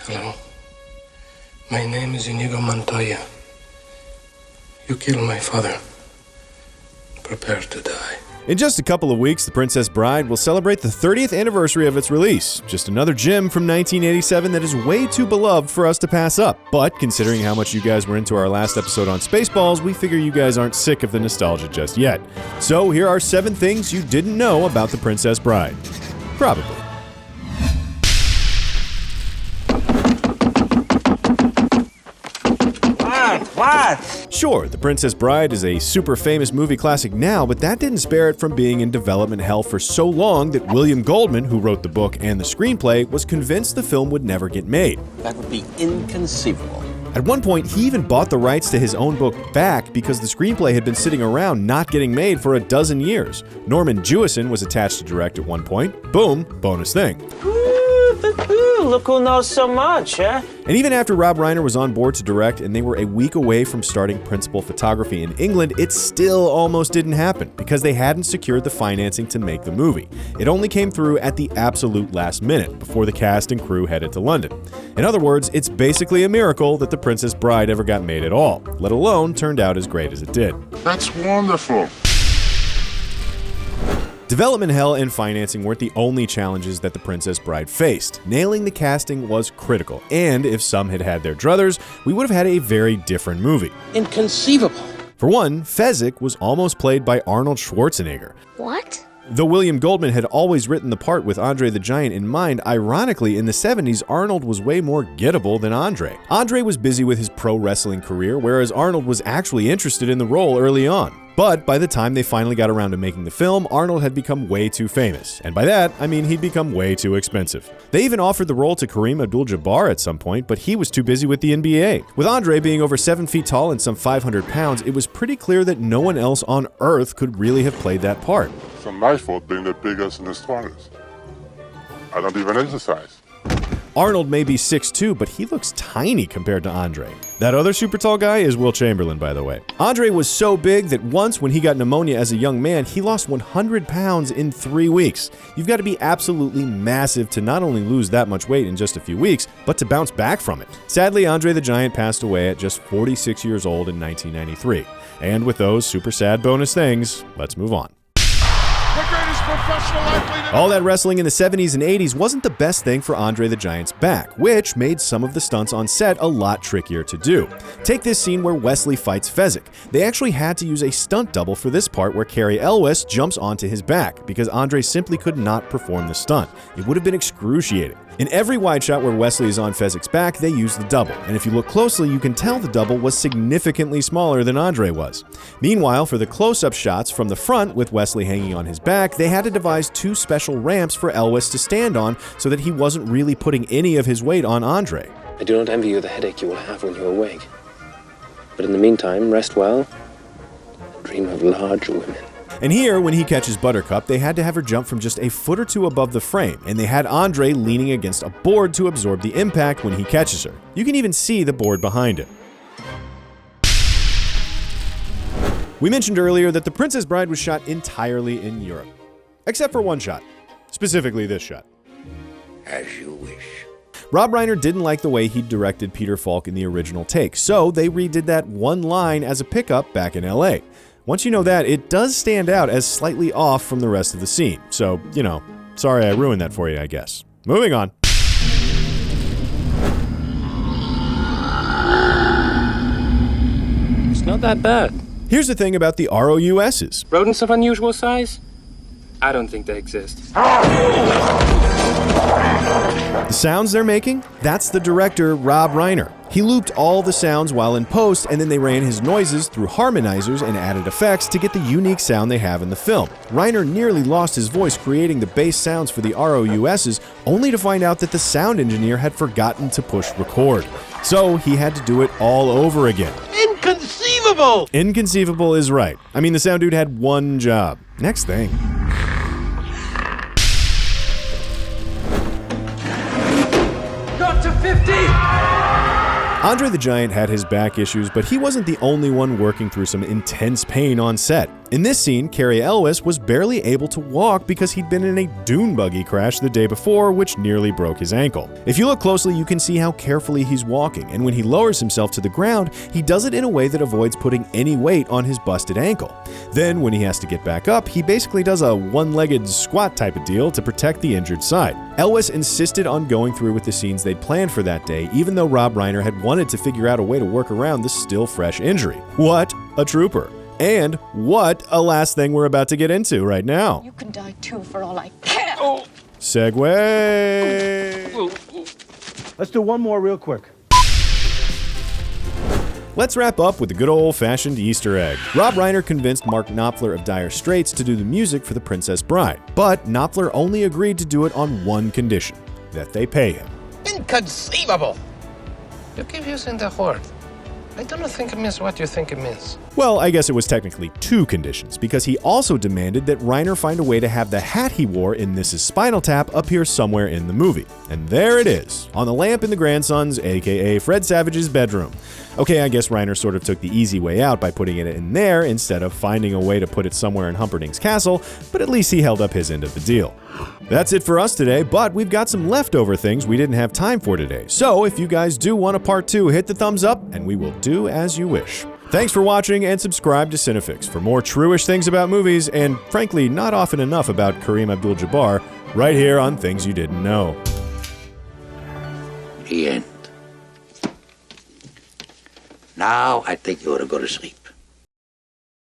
Hello. My name is Inigo Montoya. You killed my father. Prepare to die. In just a couple of weeks, The Princess Bride will celebrate the 30th anniversary of its release. Just another gem from 1987 that is way too beloved for us to pass up. But considering how much you guys were into our last episode on Spaceballs, we figure you guys aren't sick of the nostalgia just yet. So here are 7 things you didn't know about The Princess Bride. Probably. What? Sure, The Princess Bride is a super famous movie classic now, but that didn't spare it from being in development hell for so long that William Goldman, who wrote the book and the screenplay, was convinced the film would never get made. That would be inconceivable. At one point, he even bought the rights to his own book back because the screenplay had been sitting around not getting made for a dozen years. Norman Jewison was attached to direct at one point. Boom, bonus thing. Look who knows so much, huh? And even after Rob Reiner was on board to direct and they were a week away from starting principal photography in England, it still almost didn't happen because they hadn't secured the financing to make the movie. It only came through at the absolute last minute, before the cast and crew headed to London. In other words, it's basically a miracle that The Princess Bride ever got made at all, let alone turned out as great as it did. That's wonderful. Development hell and financing weren't the only challenges that The Princess Bride faced. Nailing the casting was critical, and if some had had their druthers, we would have had a very different movie. Inconceivable. For one, Fezzik was almost played by Arnold Schwarzenegger. What? Though William Goldman had always written the part with Andre the Giant in mind, ironically, in the 70s, Arnold was way more gettable than Andre. Andre was busy with his pro wrestling career, whereas Arnold was actually interested in the role early on. But by the time they finally got around to making the film, Arnold had become way too famous. And by that, I mean he'd become way too expensive. They even offered the role to Kareem Abdul-Jabbar at some point, but he was too busy with the NBA. With Andre being over 7 feet tall and some 500 pounds, it was pretty clear that no one else on Earth could really have played that part. It's my fault being the biggest and the strongest. I don't even exercise. Arnold may be 6'2", but he looks tiny compared to Andre. That other super tall guy is Will Chamberlain, by the way. Andre was so big that once, when he got pneumonia as a young man, he lost 100 pounds in 3 weeks. You've got to be absolutely massive to not only lose that much weight in just a few weeks, but to bounce back from it. Sadly, Andre the Giant passed away at just 46 years old in 1993. And with those super sad bonus things, let's move on. The greatest professional athlete. All that wrestling in the 70s and 80s wasn't the best thing for Andre the Giant's back, which made some of the stunts on set a lot trickier to do. Take this scene where Wesley fights Fezzik. They actually had to use a stunt double for this part where Cary Elwes jumps onto his back because Andre simply could not perform the stunt. It would have been excruciating. In every wide shot where Wesley is on Fezzik's back, they use the double, and if you look closely, you can tell the double was significantly smaller than Andre was. Meanwhile, for the close-up shots from the front with Wesley hanging on his back, they had to devise 2 special ramps for Elwes to stand on so that he wasn't really putting any of his weight on Andre. I do not envy you the headache you will have when you awake. But in the meantime, rest well and dream of large women. And here, when he catches Buttercup, they had to have her jump from just a foot or two above the frame, and they had Andre leaning against a board to absorb the impact when he catches her. You can even see the board behind him. We mentioned earlier that The Princess Bride was shot entirely in Europe. Except for one shot. Specifically this shot. As you wish. Rob Reiner didn't like the way he'd directed Peter Falk in the original take, so they redid that one line as a pickup back in LA. Once you know that, it does stand out as slightly off from the rest of the scene. So, you know, sorry I ruined that for you, I guess. Moving on. It's not that bad. Here's the thing about the ROUSs. Rodents of unusual size? I don't think they exist. The sounds they're making? That's the director, Rob Reiner. He looped all the sounds while in post, and then they ran his noises through harmonizers and added effects to get the unique sound they have in the film. Reiner nearly lost his voice creating the bass sounds for the ROUSs, only to find out that the sound engineer had forgotten to push record. So he had to do it all over again. Inconceivable! Inconceivable is right. I mean, the sound dude had one job. Next thing. Got to 50! Andre the Giant had his back issues, but he wasn't the only one working through some intense pain on set. In this scene, Cary Elwes was barely able to walk because he'd been in a dune buggy crash the day before, which nearly broke his ankle. If you look closely, you can see how carefully he's walking, and when he lowers himself to the ground, he does it in a way that avoids putting any weight on his busted ankle. Then, when he has to get back up, he basically does a one-legged squat type of deal to protect the injured side. Elwes insisted on going through with the scenes they'd planned for that day, even though Rob Reiner had wanted to figure out a way to work around the still fresh injury. What a trooper! And what a last thing we're about to get into right now. You can die too, for all I care. Segway! Let's do one more real quick. Let's wrap up with a good old-fashioned Easter egg. Rob Reiner convinced Mark Knopfler of Dire Straits to do the music for The Princess Bride, but Knopfler only agreed to do it on one condition: that they pay him. Inconceivable! You keep using the word. I don't think it means what you think it means. Well, I guess it was technically two conditions, because he also demanded that Reiner find a way to have the hat he wore in This Is Spinal Tap appear somewhere in the movie. And there it is, on the lamp in the grandson's, aka Fred Savage's, bedroom. Okay, I guess Reiner sort of took the easy way out by putting it in there instead of finding a way to put it somewhere in Humperdinck's castle, but at least he held up his end of the deal. That's it for us today, but we've got some leftover things we didn't have time for today. So if you guys do want a part 2, hit the thumbs up and we will do as you wish. Thanks for watching, and subscribe to CineFix for more true-ish things about movies and, frankly, not often enough about Kareem Abdul-Jabbar, right here on Things You Didn't Know. The end. Now I think you ought to go to sleep.